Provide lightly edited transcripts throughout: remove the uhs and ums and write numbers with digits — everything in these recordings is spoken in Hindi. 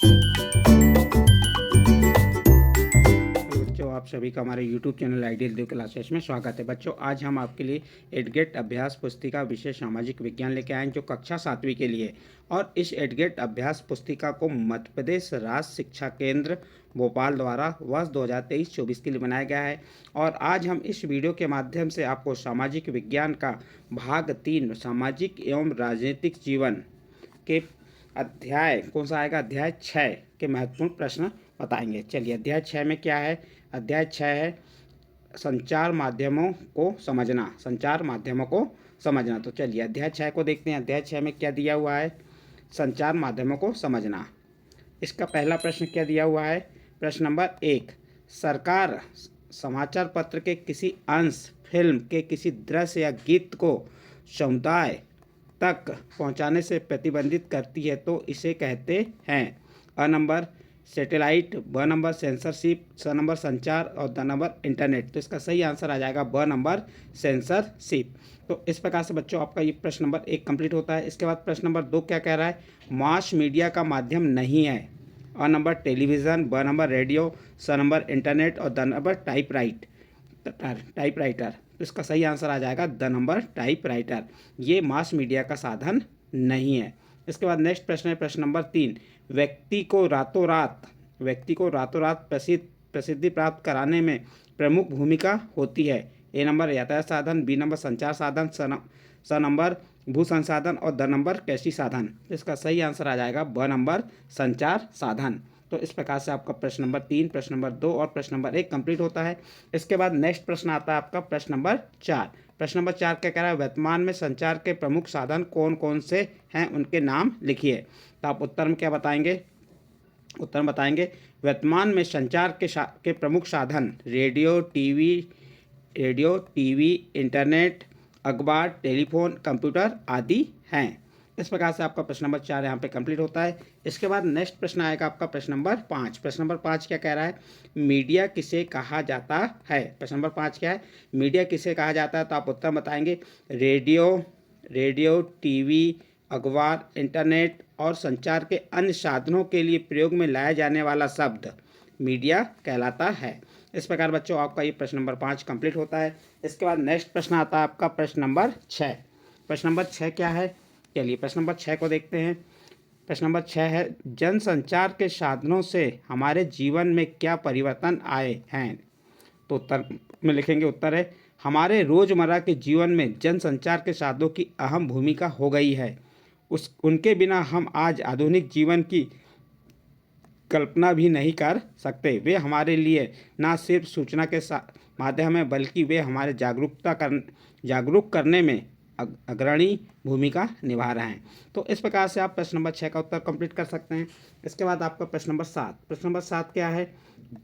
बच्चों, आप सभी का हमारे YouTube चैनल आइडियल देव क्लासेस में स्वागत है। बच्चों, आज हम आपके लिए एडगेट अभ्यास पुस्तिका विषय सामाजिक विज्ञान लेके आए हैं, जो कक्षा 7वीं के लिए। और इस एडगेट अभ्यास पुस्तिका को मध्य प्रदेश राज्य शिक्षा केंद्र भोपाल द्वारा वर्ष 2023-24 के लिए बनाया गया है। और आज हम इस वीडियो के माध्यम से आपको सामाजिक विज्ञान का भाग 3 सामाजिक एवं राजनीतिक जीवन के अध्याय कौन सा आएगा, अध्याय 6 के महत्वपूर्ण प्रश्न बताएंगे। चलिए, अध्याय 6 में क्या है। अध्याय 6 है संचार माध्यमों को समझना। संचार माध्यमों को समझना। तो चलिए अध्याय 6 को देखते हैं। अध्याय 6 में क्या दिया हुआ है, संचार माध्यमों को समझना। इसका पहला प्रश्न क्या दिया हुआ है, प्रश्न नंबर 1। सरकार समाचार पत्र के किसी अंश, फिल्म के किसी दृश्य या गीत को समुदाय तक पहुंचाने से प्रतिबंधित करती है तो इसे कहते हैं। अ नंबर सैटेलाइट, ब नंबर सेंसरशिप, स नंबर संचार और द नंबर इंटरनेट। तो इसका सही आंसर आ जाएगा ब नंबर सेंसरशिप। तो इस प्रकार से बच्चों आपका ये प्रश्न नंबर 1 कंप्लीट होता है। इसके बाद प्रश्न नंबर 2 क्या कह रहा है, मास मीडिया का माध्यम नहीं है। अ नंबर टेलीविज़न, ब नंबर रेडियो, स नंबर इंटरनेट और द नंबर टाइपराइटर। तो इसका सही आंसर आ जाएगा द नंबर टाइपराइटर। ये मास मीडिया का साधन नहीं है। इसके बाद नेक्स्ट प्रश्न है प्रश्न नंबर 3। व्यक्ति को रातों रात प्रसिद्धि प्राप्त कराने में प्रमुख भूमिका होती है। ए नंबर यातायात साधन, बी नंबर संचार साधन, स नंबर भू संसाधन और द नंबर कृषि साधन। तो इसका सही आंसर आ जाएगा ब नंबर संचार साधन। तो इस प्रकार से आपका प्रश्न नंबर 3, प्रश्न नंबर 2 और प्रश्न नंबर 1 कंप्लीट होता है। इसके बाद नेक्स्ट प्रश्न आता है आपका प्रश्न नंबर 4। प्रश्न नंबर 4 क्या कह रहा है, वर्तमान में संचार के प्रमुख साधन कौन कौन से हैं, उनके नाम लिखिए। तो आप उत्तर में क्या बताएंगे, उत्तर बताएंगे वर्तमान में संचार के प्रमुख साधन रेडियो टीवी, इंटरनेट, अखबार, टेलीफोन, कंप्यूटर आदि हैं। इस प्रकार से आपका प्रश्न नंबर 4 यहाँ पे कंप्लीट होता है। इसके बाद नेक्स्ट प्रश्न आएगा आपका प्रश्न नंबर 5। प्रश्न नंबर 5 क्या कह रहा है, मीडिया किसे कहा जाता है। प्रश्न नंबर 5 क्या है, मीडिया किसे कहा जाता है। तो आप उत्तर बताएंगे रेडियो टीवी, अखबार, इंटरनेट और संचार के अन्य साधनों के लिए प्रयोग में लाया जाने वाला शब्द मीडिया कहलाता है। इस प्रकार बच्चों आपका ये प्रश्न नंबर 5 कंप्लीट होता है। इसके बाद नेक्स्ट प्रश्न आता है आपका प्रश्न नंबर 6। प्रश्न नंबर 6 क्या है, चलिए प्रश्न नंबर 6 को देखते हैं। प्रश्न नंबर 6 है, जनसंचार के साधनों से हमारे जीवन में क्या परिवर्तन आए हैं। तो उत्तर में लिखेंगे, उत्तर है हमारे रोज़मर्रा के जीवन में जनसंचार के साधनों की अहम भूमिका हो गई है। उनके बिना हम आज आधुनिक जीवन की कल्पना भी नहीं कर सकते। वे हमारे लिए न सिर्फ सूचना के माध्यम है, बल्कि वे हमारे जागरूक करने में अग्रणी भूमिका निभा रहे हैं। तो इस प्रकार से आप प्रश्न नंबर 6 का उत्तर कंप्लीट कर सकते हैं। इसके बाद आपका प्रश्न नंबर 7। प्रश्न नंबर 7 क्या है,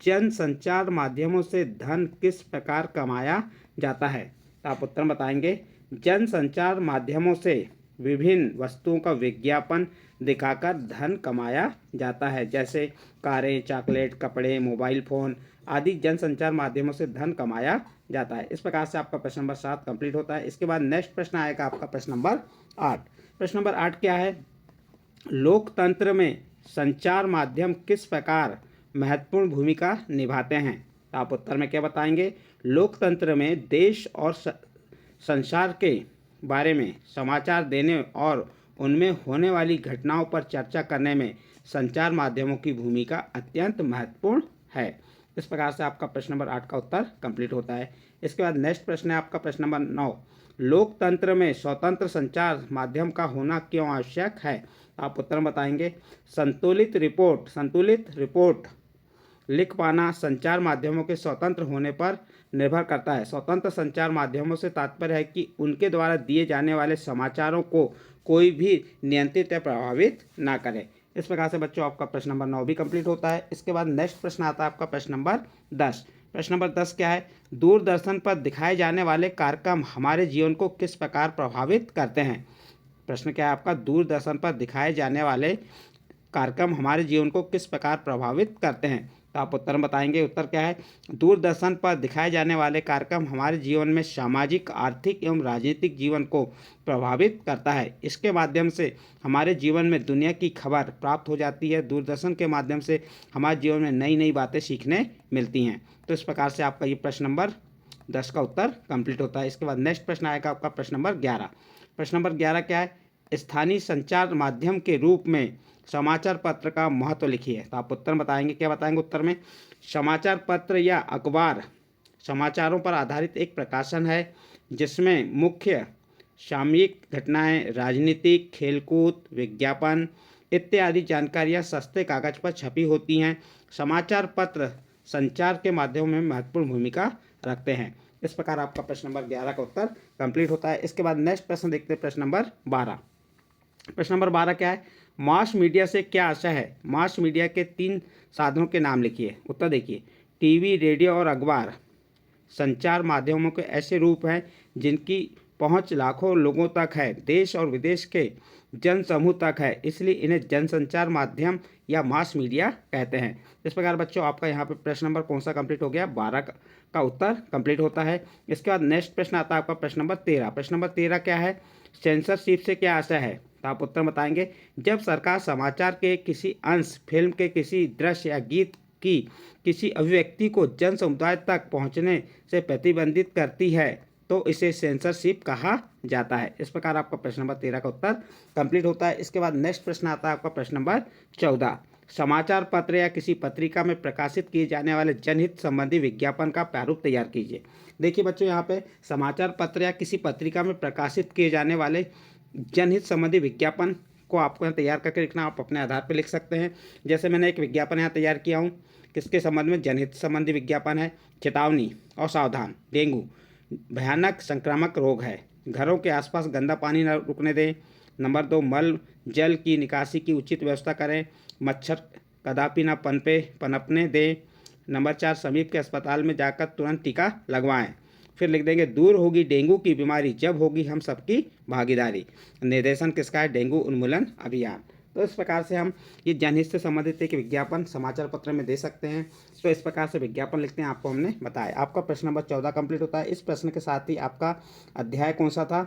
जनसंचार माध्यमों से धन किस प्रकार कमाया जाता है। तो आप उत्तर बताएंगे, जनसंचार माध्यमों से विभिन्न वस्तुओं का विज्ञापन दिखाकर धन कमाया जाता है, जैसे कारें, चॉकलेट, कपड़े, मोबाइल फ़ोन आदि जनसंचार माध्यमों से धन कमाया जाता है। इस प्रकार से आपका प्रश्न नंबर 7 कंप्लीट होता है। इसके बाद नेक्स्ट प्रश्न आएगा आपका प्रश्न नंबर 8। प्रश्न नंबर 8 क्या है, लोकतंत्र में संचार माध्यम किस प्रकार महत्वपूर्ण भूमिका निभाते हैं। तो आप उत्तर में क्या बताएंगे, लोकतंत्र में देश और संसार के बारे में समाचार देने और उनमें होने वाली घटनाओं पर चर्चा करने में संचार माध्यमों की भूमिका अत्यंत महत्वपूर्ण है। इस प्रकार से आपका प्रश्न नंबर 8 का उत्तर कंप्लीट होता है। इसके बाद नेक्स्ट प्रश्न है आपका प्रश्न नंबर 9। लोकतंत्र में स्वतंत्र संचार माध्यम का होना क्यों आवश्यक है। आप उत्तर बताएंगे, संतुलित रिपोर्ट लिख पाना संचार माध्यमों के स्वतंत्र होने पर निर्भर करता है। स्वतंत्र संचार माध्यमों से तात्पर्य है कि उनके द्वारा दिए जाने वाले समाचारों को कोई भी नियंत्रित या प्रभावित ना करे। इस प्रकार से बच्चों आपका प्रश्न नंबर 9 भी कंप्लीट होता है। इसके बाद नेक्स्ट प्रश्न आता है आपका प्रश्न नंबर 10। प्रश्न नंबर 10 क्या है, दूरदर्शन पर दिखाए जाने वाले कार्यक्रम हमारे जीवन को किस प्रकार प्रभावित करते हैं। प्रश्न क्या है आपका, दूरदर्शन पर दिखाए जाने वाले कार्यक्रम हमारे जीवन को किस प्रकार प्रभावित करते हैं? तो आप उत्तर बताएंगे। उत्तर क्या है? दूरदर्शन पर दिखाए जाने वाले कार्यक्रम हमारे जीवन में सामाजिक, आर्थिक एवं राजनीतिक जीवन को प्रभावित करता है। इसके माध्यम से हमारे जीवन में दुनिया की खबर प्राप्त हो जाती है। दूरदर्शन के माध्यम से हमारे जीवन में नई नई बातें सीखने मिलती हैं। तो इस प्रकार से आपका ये प्रश्न नंबर 10 का उत्तर कंप्लीट होता है। इसके बाद नेक्स्ट प्रश्न आएगा आपका प्रश्न नंबर 11। प्रश्न नंबर 11 क्या है? स्थानीय संचार माध्यम के रूप में समाचार पत्र का महत्व लिखिए। तो आप उत्तर बताएंगे। क्या बताएंगे उत्तर में? समाचार पत्र या अखबार समाचारों पर आधारित एक प्रकाशन है जिसमें मुख्य सामयिक घटनाएं, राजनीतिक, खेलकूद, विज्ञापन इत्यादि जानकारियां सस्ते कागज पर छपी होती हैं। समाचार पत्र संचार के माध्यम में महत्वपूर्ण भूमिका रखते हैं। इस प्रकार आपका प्रश्न नंबर 11 का उत्तर कंप्लीट होता है। इसके बाद नेक्स्ट प्रश्न देखते हैं, प्रश्न नंबर 12। प्रश्न नंबर 12 क्या है? मास मीडिया से क्या आशय है? मास मीडिया के 3 साधनों के नाम लिखिए। उत्तर देखिए। टीवी, रेडियो और अखबार संचार माध्यमों के ऐसे रूप हैं जिनकी पहुंच लाखों लोगों तक है, देश और विदेश के जन समूह तक है, इसलिए इन्हें जनसंचार माध्यम या मास मीडिया कहते हैं। इस प्रकार बच्चों आपका यहाँ पे प्रश्न नंबर कौन सा कंप्लीट हो गया? 12 का उत्तर कंप्लीट होता है। इसके बाद नेक्स्ट प्रश्न आता है आपका प्रश्न नंबर 13। प्रश्न नंबर 13 क्या है? सेंसरशिप से क्या आशय है? तो आप उत्तर बताएंगे। जब सरकार समाचार के किसी अंश, फिल्म के किसी दृश्य या गीत की किसी अभिव्यक्ति को जन समुदाय तक पहुंचने से प्रतिबंधित करती है तो इसे सेंसरशिप कहा जाता है। इस प्रकार आपका प्रश्न नंबर 13 का उत्तर कंप्लीट होता है। इसके बाद नेक्स्ट प्रश्न आता है आपका प्रश्न नंबर 14। समाचार पत्र या किसी पत्रिका में प्रकाशित किए जाने वाले जनहित संबंधी विज्ञापन का प्रारूप तैयार कीजिए। देखिए बच्चों, यहाँ पे समाचार पत्र या किसी पत्रिका में प्रकाशित किए जाने वाले जनहित संबंधी विज्ञापन को आपको यहाँ तैयार करके लिखना। आप अपने आधार पर लिख सकते हैं। जैसे मैंने एक विज्ञापन यहाँ तैयार किया हूँ, किसके संबंध में? जनहित संबंधी विज्ञापन है। चेतावनी और सावधान, डेंगू भयानक संक्रामक रोग है, घरों के आसपास गंदा पानी न रुकने दें। नंबर 2, मल जल की निकासी की उचित व्यवस्था करें, मच्छर कदापि न पनपने दें। नंबर 4, समीप के अस्पताल में जाकर तुरंत टीका लगवाएं। फिर लिख देंगे, दूर होगी डेंगू की बीमारी जब होगी हम सबकी भागीदारी। निर्देशन किसका है? डेंगू उन्मूलन अभियान। तो इस प्रकार से हम ये जनहित से संबंधित एक विज्ञापन समाचार पत्र में दे सकते हैं। तो इस प्रकार से विज्ञापन लिखते हैं, आपको हमने बताया। आपका प्रश्न नंबर 14 कंप्लीट होता है। इस प्रश्न के साथ ही आपका अध्याय कौन सा था?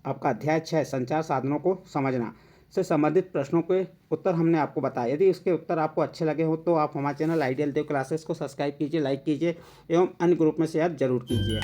आपका अध्याय 6 संचार साधनों को समझना से संबंधित प्रश्नों के उत्तर हमने आपको बताया। यदि उसके उत्तर आपको अच्छे लगे हो तो आप हमारे चैनल आइडियल देव क्लासेस को सब्सक्राइब कीजिए, लाइक कीजिए एवं अन्य ग्रुप में शेयर जरूर कीजिए।